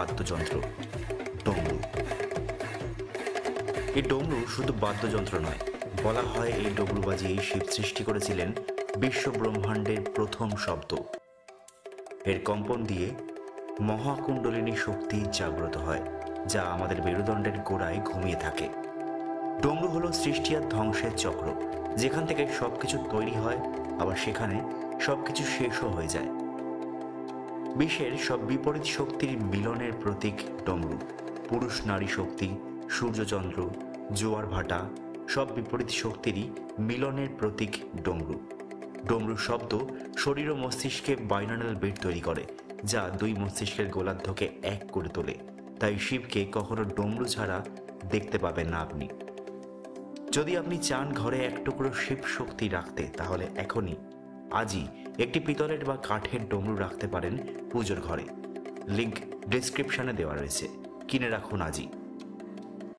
বাদ্যযন্ত্র ডমরু। এই ডমরু শুধু বাদ্যযন্ত্র নয়, বলা হয় এই ডমরু বাজিয়েই শিব সৃষ্টি করেছিলেন বিশ্ব ব্রহ্মাণ্ডের প্রথম শব্দ। এর কম্পন দিয়ে মহাকুণ্ডলিনী শক্তি জাগ্রত হয়, যা আমাদের মেরুদণ্ডের গোড়ায় ঘুমিয়ে থাকে। ডমরু হলো সৃষ্টি আর ধ্বংসের চক্র, যেখান থেকে সবকিছু তৈরি হয়, আবার সেখানে সবকিছু শেষও হয়ে যায়। বিশ্বের সব বিপরীত শক্তির মিলনের প্রতীক ডমরু। পুরুষ নারী শক্তি, সূর্যচন্দ্র, জোয়ার ভাটা, সব বিপরীত শক্তিরই মিলনের প্রতীক ডমরু। ডমরুর শব্দ শরীর ও মস্তিষ্কে বাইনারাল বিট তৈরি করে, যা দুই মস্তিষ্কের গোলার্ধকে এক করে তোলে। তাই শিবকে কখনো ডমরু ছাড়া দেখতে পাবেন না আপনি। যদি আপনি চান ঘরে এক টুকরো শিব শক্তি রাখতে, তাহলে আজই একটি পিতলের বা কাঠের ডমরু রাখতে পারেন পুজোর ঘরে। লিংক ডেসক্রিপশনে দেওয়া রয়েছে, কিনে রাখুন আজই।